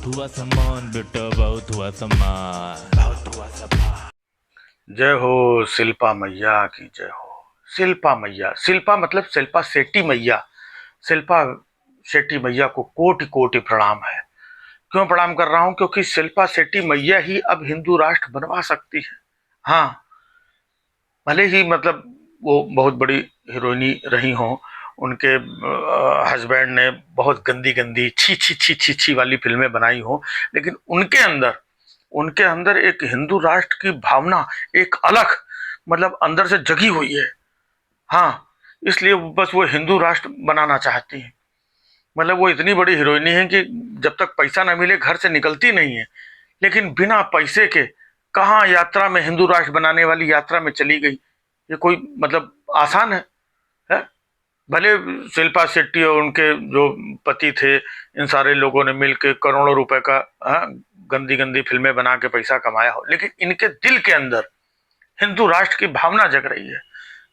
बहुत हुआ सम्मान बेटा, बहुत हुआ सम्मान, बहुत हुआ सम्मान। जय हो शिल्पा मैया की जय हो। शिल्पा मैया, शिल्पा मतलब शिल्पा शेट्टी मैया। शिल्पा शेट्टी मैया को कोटि कोटि प्रणाम है। क्यों प्रणाम कर रहा हूं? क्योंकि शिल्पा शेट्टी मैया ही अब हिंदू राष्ट्र बनवा सकती है। हाँ, भले ही मतलब वो बहुत बड़ी हीरोइनी रही हों, उनके हस्बैंड ने बहुत गंदी गंदी छी छी छी छी छी वाली फिल्में बनाई हो, लेकिन उनके अंदर एक हिंदू राष्ट्र की भावना, एक अलग मतलब अंदर से जगी हुई है। हाँ, इसलिए बस वो हिंदू राष्ट्र बनाना चाहती हैं। मतलब वो इतनी बड़ी हीरोइनी है कि जब तक पैसा ना मिले घर से निकलती नहीं है, लेकिन बिना पैसे के कहाँ यात्रा में, हिंदू राष्ट्र बनाने वाली यात्रा में चली गई। ये कोई मतलब आसान है? भले शिल्पा शेट्टी और उनके जो पति थे, इन सारे लोगों ने मिलकर करोड़ों रुपए का गंदी गंदी फिल्में बना के पैसा कमाया हो, लेकिन इनके दिल के अंदर हिंदू राष्ट्र की भावना जग रही है।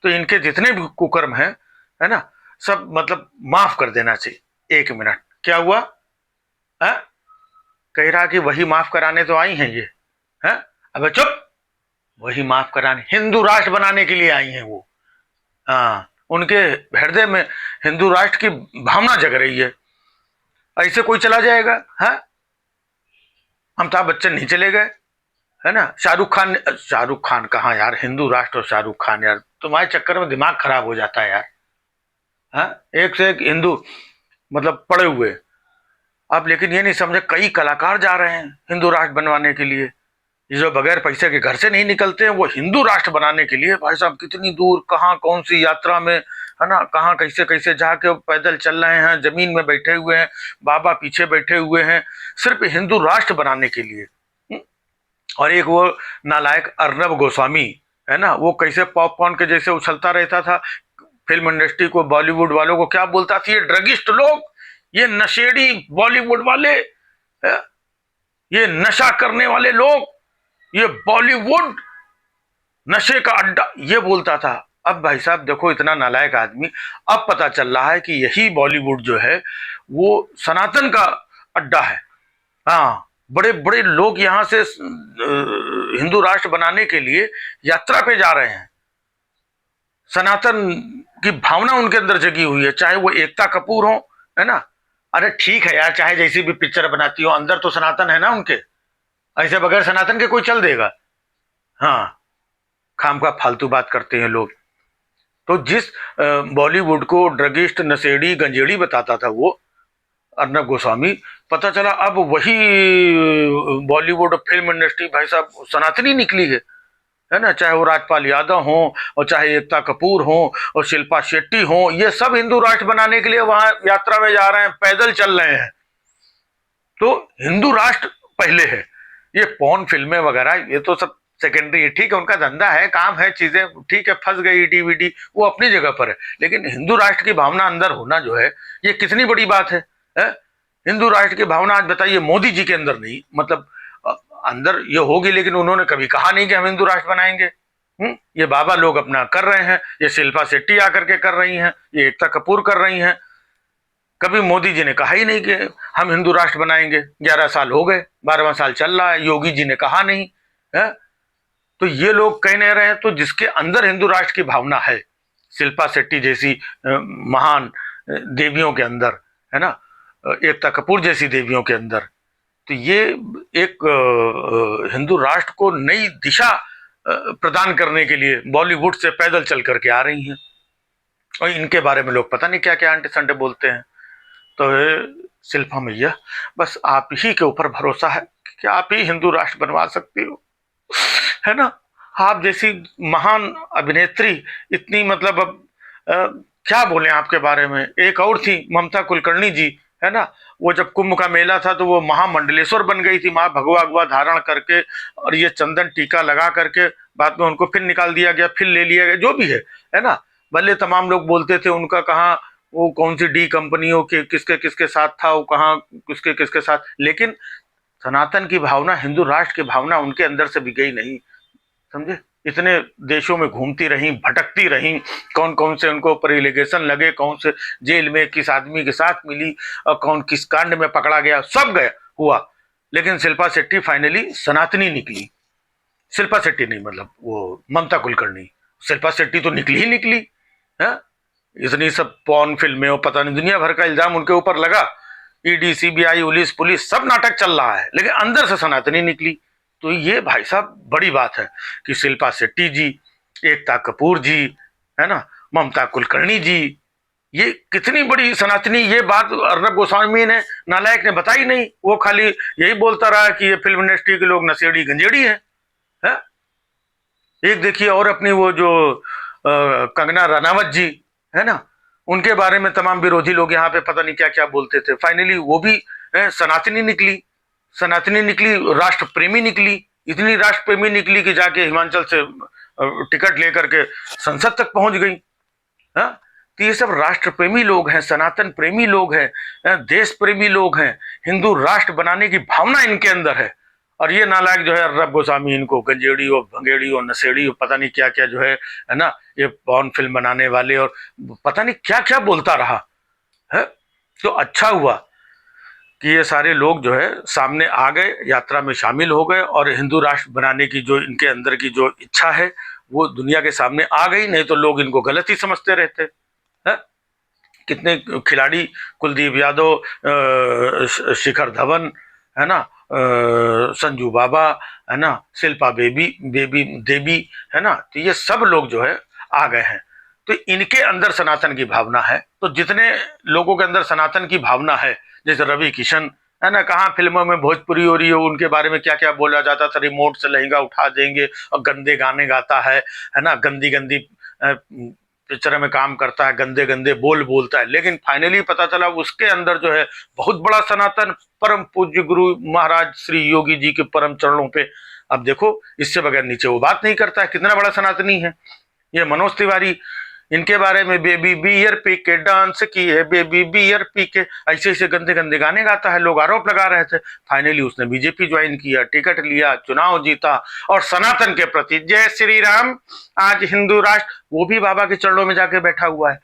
तो इनके जितने भी कुकर्म है ना, सब मतलब माफ कर देना चाहिए। एक मिनट, क्या हुआ? है? कह रहा कि वही माफ कराने तो आई हैं ये। है? अबे चुप! वही माफ कराने, हिंदू राष्ट्र बनाने के लिए आई हैं वो। हाँ, उनके हृदय में हिंदू राष्ट्र की भावना जग रही है। ऐसे कोई चला जाएगा? है? अमिताभ बच्चन नहीं चले गए, है ना? शाहरुख खान कहाँ यार? हिंदू राष्ट्र और शाहरुख खान, यार तुम्हारे चक्कर में दिमाग खराब हो जाता है यार। हाँ, एक से एक हिंदू मतलब पड़े हुए। अब लेकिन ये नहीं समझे, कई कलाकार जा रहे हैं हिंदू राष्ट्र बनवाने के लिए। ये जो बगैर पैसे के घर से नहीं निकलते हैं, वो हिंदू राष्ट्र बनाने के लिए भाई साहब कितनी दूर, कहाँ कौन सी यात्रा में, है ना, कहाँ कैसे कैसे जाके पैदल चल रहे हैं, जमीन में बैठे हुए हैं, बाबा पीछे बैठे हुए हैं, सिर्फ हिंदू राष्ट्र बनाने के लिए। और एक वो नालायक अर्नब गोस्वामी, है ना, वो कैसे पॉपकॉर्न के जैसे उछलता रहता था, फिल्म इंडस्ट्री को, बॉलीवुड वालों को क्या बोलता था, ये ड्रगिस्ट लोग, ये नशेड़ी बॉलीवुड वाले, ये नशा करने वाले लोग, ये बॉलीवुड नशे का अड्डा, ये बोलता था। अब भाई साहब देखो, इतना नालायक आदमी, अब पता चल रहा है कि यही बॉलीवुड जो है वो सनातन का अड्डा है। हाँ, बड़े बड़े लोग यहां से हिंदू राष्ट्र बनाने के लिए यात्रा पे जा रहे हैं। सनातन की भावना उनके अंदर जगी हुई है, चाहे वो एकता कपूर हो, है ना। अरे ठीक है यार, चाहे जैसी भी पिक्चर बनाती हो, अंदर तो सनातन है ना उनके। ऐसे बगैर सनातन के कोई चल देगा? हाँ, खाम का फालतू बात करते हैं लोग। तो जिस बॉलीवुड को ड्रगिस्ट नशेड़ी गंजेड़ी बताता था वो अर्नब गोस्वामी, पता चला अब वही बॉलीवुड फिल्म इंडस्ट्री भाई साहब सनातनी निकली है ना। चाहे वो राजपाल यादव हो, और चाहे एकता कपूर हो, और शिल्पा शेट्टी हो, ये सब हिंदू राष्ट्र बनाने के लिए वहां यात्रा में जा रहे हैं, पैदल चल रहे हैं। तो हिंदू राष्ट्र पहले है। ये पॉर्न फिल्में वगैरह ये तो सब सेकेंडरी है, ठीक है, उनका धंधा है, काम है, चीजें ठीक है, फंस गई डीवीडी, वो अपनी जगह पर है। लेकिन हिंदू राष्ट्र की भावना अंदर होना जो है, ये कितनी बड़ी बात है? हिंदू राष्ट्र की भावना आज बताइए मोदी जी के अंदर नहीं, मतलब अंदर ये होगी, लेकिन उन्होंने कभी कहा नहीं कि हम हिंदू राष्ट्र बनाएंगे। ये बाबा लोग अपना कर रहे हैं, ये शिल्पा शेट्टी आकर के कर रही हैं, ये एकता कपूर कर रही हैं। कभी मोदी जी ने कहा ही नहीं कि हम हिंदू राष्ट्र बनाएंगे। 11 साल हो गए, 12वां साल चल रहा है, योगी जी ने कहा नहीं है। तो ये लोग कह नहीं रहे हैं। तो जिसके अंदर हिंदू राष्ट्र की भावना है, शिल्पा शेट्टी जैसी महान देवियों के अंदर, है ना, एकता कपूर जैसी देवियों के अंदर, तो ये एक हिंदू राष्ट्र को नई दिशा प्रदान करने के लिए बॉलीवुड से पैदल चल करके आ रही हैं। और इनके बारे में लोग पता नहीं क्या क्या आंटे संडे बोलते हैं। तो शिल्पा मैया, बस आप ही के ऊपर भरोसा है कि आप ही हिंदू राष्ट्र बनवा सकती हो, है ना। आप जैसी महान अभिनेत्री, इतनी मतलब अब क्या बोले आपके बारे में। एक और थी ममता कुलकर्णी जी, है ना, वो जब कुंभ का मेला था तो वो महामंडलेश्वर बन गई थी, माँ भगवा अगवा धारण करके, और ये चंदन टीका लगा करके। बाद में उनको फिर निकाल दिया गया, फिर ले लिया गया, जो भी है ना। भले तमाम लोग बोलते थे उनका कहाँ, वो कौन सी डी कंपनियों के किसके किसके साथ था, वो कहाँ किसके किसके साथ, लेकिन सनातन की भावना, हिंदू राष्ट्र की भावना उनके अंदर से भी गई नहीं, समझे। इतने देशों में घूमती रही, भटकती रही, कौन कौन से उनको ऊपर एलिगेशन लगे, कौन से जेल में किस आदमी के साथ मिली, और कौन किस कांड में पकड़ा गया, सब गया हुआ, लेकिन शिल्पा शेट्टी फाइनली सनातनी निकली। शिल्पा शेट्टी नहीं, मतलब वो ममता कुलकर्णी। शिल्पा शेट्टी तो निकली ही निकली है। इतनी सब पॉर्न फिल्में और पता नहीं दुनिया भर का इल्जाम उनके ऊपर लगा, ईडी सीबीआई पुलिस सब नाटक चल रहा है, लेकिन अंदर से सनातनी निकली। तो ये भाई साहब बड़ी बात है कि शिल्पा शेट्टी जी, एकता कपूर जी, है ना, ममता कुलकर्णी जी, ये कितनी बड़ी सनातनी। ये बात अर्नब गोस्वामी ने, नालायक ने बताई नहीं। वो खाली यही बोलता रहा कि ये फिल्म इंडस्ट्री के लोग नशेड़ी गंजेड़ी है? एक देखिए और अपनी वो जो कंगना रनावत जी है ना, उनके बारे में तमाम विरोधी लोग यहाँ पे पता नहीं क्या क्या बोलते थे। फाइनली वो भी सनातनी निकली। सनातनी निकली, राष्ट्र प्रेमी निकली। इतनी राष्ट्र प्रेमी निकली कि जाके हिमाचल से टिकट लेकर के संसद तक पहुंच गई। हाँ, तो ये सब राष्ट्र प्रेमी लोग हैं, सनातन प्रेमी लोग हैं, देश प्रेमी लोग हैं। हिंदू राष्ट्र बनाने की भावना इनके अंदर है। और ये नालायक जो है अर्नब गोस्वामी इनको गंजेड़ी और भंगेड़ी और नशेड़ी और पता नहीं क्या क्या जो है ना, ये पॉर्न फिल्म बनाने वाले और पता नहीं क्या क्या बोलता रहा है। तो अच्छा हुआ कि ये सारे लोग जो है सामने आ गए, यात्रा में शामिल हो गए और हिंदू राष्ट्र बनाने की जो इनके अंदर की जो इच्छा है वो दुनिया के सामने आ गई। नहीं तो लोग इनको गलत ही समझते रहते है। कितने खिलाड़ी, कुलदीप यादव, शिखर धवन, है ना, संजू बाबा, है ना, शिल्पा बेबी बेबी देवी, है ना, तो ये सब लोग जो है आ गए हैं। तो इनके अंदर सनातन की भावना है। तो जितने लोगों के अंदर सनातन की भावना है, जैसे रवि किशन, है ना, कहाँ फिल्मों में भोजपुरी हो रही है, उनके बारे में क्या क्या बोला जाता था, रिमोट से लहंगा उठा देंगे और गंदे गाने गाता है ना, गंदी गंदी पिक्चर में काम करता है, गंदे गंदे बोल बोलता है। लेकिन फाइनली पता चला उसके अंदर जो है बहुत बड़ा सनातन, परम पूज्य गुरु महाराज श्री योगी जी के परम चरणों पे। अब देखो, इससे बगैर नीचे वो बात नहीं करता है, कितना बड़ा सनातनी है ये मनोज तिवारी। इनके बारे में बेबी बियर पी के डांस किए, बेबी बियर पी के, ऐसे ऐसे गंदे गंदे गाने गाता है। लोग आरोप लगा रहे थे। फाइनली उसने बीजेपी ज्वाइन किया, टिकट लिया, चुनाव जीता और सनातन के प्रति जय श्री राम, आज हिंदू राष्ट्र, वो भी बाबा के चरणों में जाके बैठा हुआ है।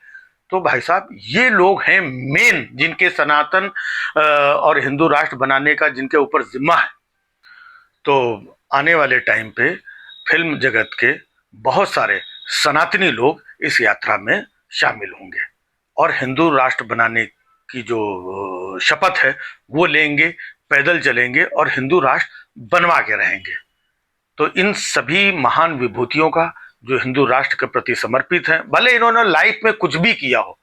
तो भाई साहब ये लोग हैं मेन, जिनके सनातन और हिंदू राष्ट्र बनाने का जिनके ऊपर जिम्मा है। तो आने वाले टाइम पे फिल्म जगत के बहुत सारे सनातनी लोग इस यात्रा में शामिल होंगे और हिंदू राष्ट्र बनाने की जो शपथ है वो लेंगे, पैदल चलेंगे और हिंदू राष्ट्र बनवा के रहेंगे। तो इन सभी महान विभूतियों का जो हिंदू राष्ट्र के प्रति समर्पित हैं, भले इन्होंने लाइफ में कुछ भी किया हो,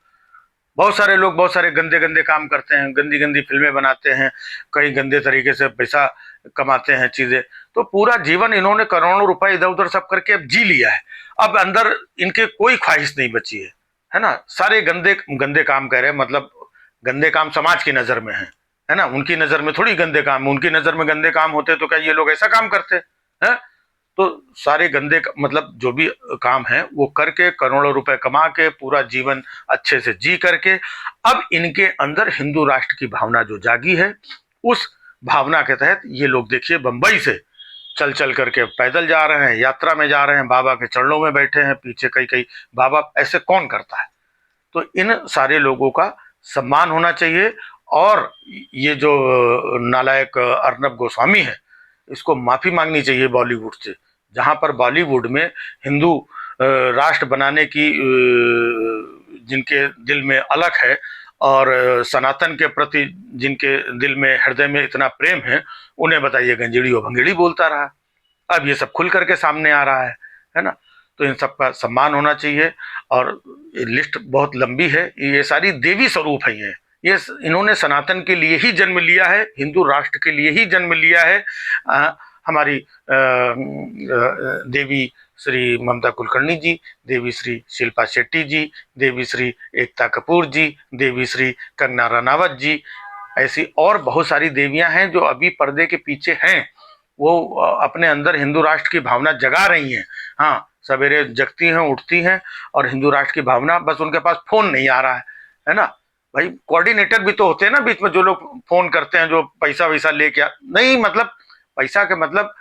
बहुत सारे लोग बहुत सारे गंदे गंदे काम करते हैं, गंदी गंदी फिल्में बनाते हैं, कई गंदे तरीके से पैसा कमाते हैं चीजें, तो पूरा जीवन इन्होंने करोड़ों रुपए इधर उधर सब करके अब जी लिया है। अब अंदर इनके कोई ख्वाहिश नहीं बची है ना। सारे गंदे गंदे काम कर रहे हैं, मतलब गंदे काम समाज की नजर में है ना, उनकी नजर में थोड़ी गंदे काम। उनकी नजर में गंदे काम होते तो क्या ये लोग ऐसा काम करते हैं? तो सारे गंदे मतलब जो भी काम है वो करके करोड़ों रुपए कमा के पूरा जीवन अच्छे से जी करके अब इनके अंदर हिंदू राष्ट्र की भावना जो जागी है, उस भावना के तहत ये लोग देखिए बंबई से चल चल करके पैदल जा रहे हैं, यात्रा में जा रहे हैं, बाबा के चरणों में बैठे हैं, पीछे कई कई बाबा। ऐसे कौन करता है? तो इन सारे लोगों का सम्मान होना चाहिए। और ये जो नालायक अर्नब गोस्वामी है, इसको माफी मांगनी चाहिए बॉलीवुड से। जहां पर बॉलीवुड में हिंदू राष्ट्र बनाने की जिनके दिल में अलख है और सनातन के प्रति जिनके दिल में हृदय में इतना प्रेम है, उन्हें बताइए गंजेड़ी और भंगेड़ी बोलता रहा। अब ये सब खुल करके सामने आ रहा है ना। तो इन सब का सम्मान होना चाहिए। और लिस्ट बहुत लंबी है, ये सारी देवी स्वरूप है। ये इन्होंने सनातन के लिए ही जन्म लिया है, हिंदू राष्ट्र के लिए ही जन्म लिया है। हमारी देवी श्री ममता कुलकर्णी जी, देवी श्री शिल्पा शेट्टी जी, देवी श्री एकता कपूर जी, देवी श्री कंगना रनावत जी, ऐसी और बहुत सारी देवियां हैं जो अभी पर्दे के पीछे हैं। वो अपने अंदर हिंदू राष्ट्र की भावना जगा रही हैं। हाँ, सवेरे जगती हैं, उठती हैं और हिंदू राष्ट्र की भावना, बस उनके पास फोन नहीं आ रहा है ना। भाई कोऑर्डिनेटर भी तो होते हैं ना बीच में, जो लोग फोन करते हैं, जो पैसा वैसा लेके नहीं, मतलब पैसा के मतलब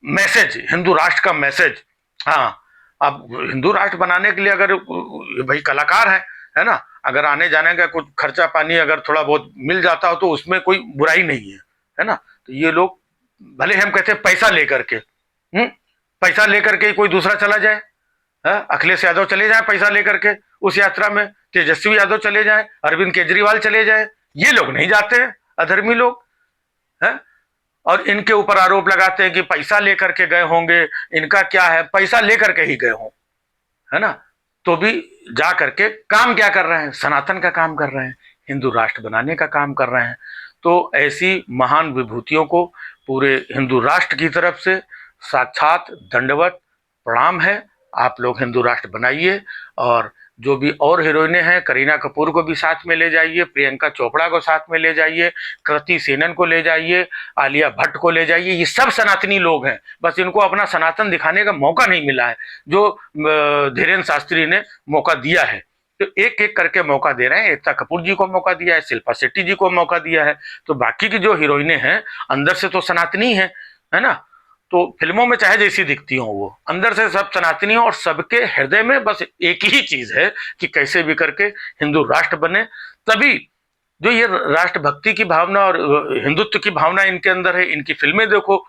मैसेज, हिंदू राष्ट्र का मैसेज। हाँ, अब हिंदू राष्ट्र बनाने के लिए अगर भाई कलाकार है ना, अगर आने जाने का कुछ खर्चा पानी अगर थोड़ा बहुत मिल जाता हो तो उसमें कोई बुराई नहीं है ना। तो ये लोग भले हम कहते हैं पैसा लेकर के, पैसा लेकर के कोई दूसरा चला जाए, अखिलेश यादव चले जाए पैसा लेकर के उस यात्रा में, तेजस्वी यादव चले जाए, अरविंद केजरीवाल चले जाए, ये लोग नहीं जाते हैं, अधर्मी लोग हैं। और इनके ऊपर आरोप लगाते हैं कि पैसा लेकर के गए होंगे, इनका क्या है, पैसा लेकर के ही गए हों, है ना, तो भी जा करके काम क्या कर रहे हैं, सनातन का काम कर रहे हैं, हिंदू राष्ट्र बनाने का काम कर रहे हैं। तो ऐसी महान विभूतियों को पूरे हिंदू राष्ट्र की तरफ से साक्षात दंडवत प्रणाम है। आप लोग हिंदू राष्ट्र बनाइए, और जो भी और हीरोइनें हैं, करीना कपूर को भी साथ में ले जाइए, प्रियंका चोपड़ा को साथ में ले जाइए, कृति सेनन को ले जाइए, आलिया भट्ट को ले जाइए, ये सब सनातनी लोग हैं, बस इनको अपना सनातन दिखाने का मौका नहीं मिला है, जो धीरेन्द्र शास्त्री ने मौका दिया है। तो एक एक करके मौका दे रहे हैं, एकता कपूर जी को मौका दिया है, शिल्पा शेट्टी जी को मौका दिया है, तो बाकी की जो हीरोइनें हैं अंदर से तो सनातनी है ना, तो फिल्मों में चाहे जैसी दिखती हो वो अंदर से सब सनातनी हो, और सबके हृदय में बस एक ही चीज है कि कैसे भी करके हिंदू राष्ट्र बने। तभी जो ये राष्ट्रभक्ति की भावना और हिंदुत्व की भावना इनके अंदर है, इनकी फिल्में देखो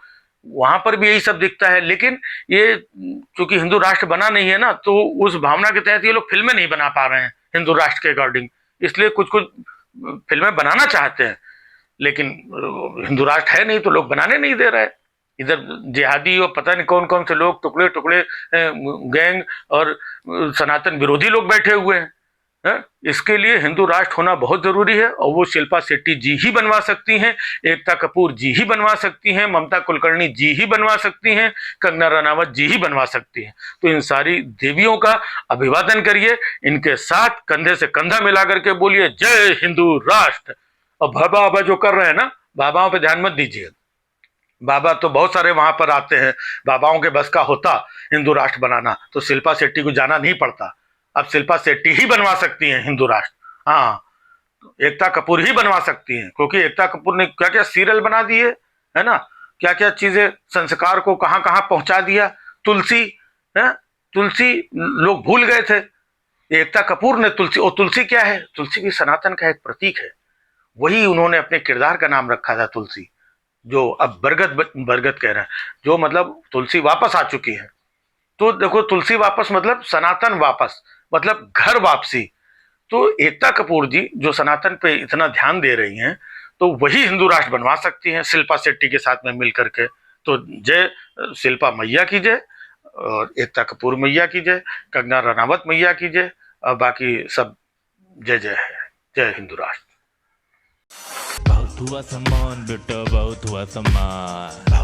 वहां पर भी यही सब दिखता है, लेकिन ये चूंकि हिंदू राष्ट्र बना नहीं है ना, तो उस भावना के तहत ये लोग फिल्में नहीं बना पा रहे हैं हिंदू राष्ट्र के अकॉर्डिंग, इसलिए कुछ कुछ फिल्में बनाना चाहते हैं, लेकिन हिंदू राष्ट्र है नहीं तो लोग बनाने नहीं दे रहे। इधर जिहादी और पता नहीं कौन कौन से लोग, टुकड़े टुकड़े गैंग और सनातन विरोधी लोग बैठे हुए हैं। इसके लिए हिंदू राष्ट्र होना बहुत जरूरी है, और वो शिल्पा शेट्टी जी ही बनवा सकती हैं, एकता कपूर जी ही बनवा सकती हैं, ममता कुलकर्णी जी ही बनवा सकती हैं, कंगना रनावत जी ही बनवा सकती हैं। तो इन सारी देवियों का अभिवादन करिए, इनके साथ कंधे से कंधा मिला करके बोलिए जय हिंदू राष्ट्र। और बाबा जो कर रहे हैं ना, बाबाओं पे ध्यान मत दीजिए, बाबा तो बहुत सारे वहां पर आते हैं, बाबाओं के बस का होता हिंदू राष्ट्र बनाना तो शिल्पा शेट्टी को जाना नहीं पड़ता। अब शिल्पा शेट्टी ही बनवा सकती हैं हिंदू राष्ट्र, हाँ, एकता कपूर ही बनवा सकती हैं, क्योंकि एकता कपूर ने क्या क्या सीरियल बना दिए है ना, क्या क्या चीजें संस्कार को कहां कहां पहुंचा दिया। तुलसी है, तुलसी लोग भूल गए थे, एकता कपूर ने तुलसी, और तुलसी क्या है, तुलसी भी सनातन का एक प्रतीक है, वही उन्होंने अपने किरदार का नाम रखा था तुलसी, जो अब बरगद कह रहे हैं, जो मतलब तुलसी वापस आ चुकी है। तो देखो तुलसी वापस मतलब सनातन वापस, मतलब घर वापसी। तो एकता कपूर जी जो सनातन पे इतना ध्यान दे रही हैं, तो वही हिंदू राष्ट्र बनवा सकती हैं शिल्पा शेट्टी के साथ में मिल करके। तो जय शिल्पा मैया की जय, और एकता कपूर मैया की जय, कंगना रनावत मैया की जय, और बाकी सब जय जय है। जय हिंदू राष्ट्र। बहुत हुआ सम्मान बेटा, बहुत हुआ सम्मान।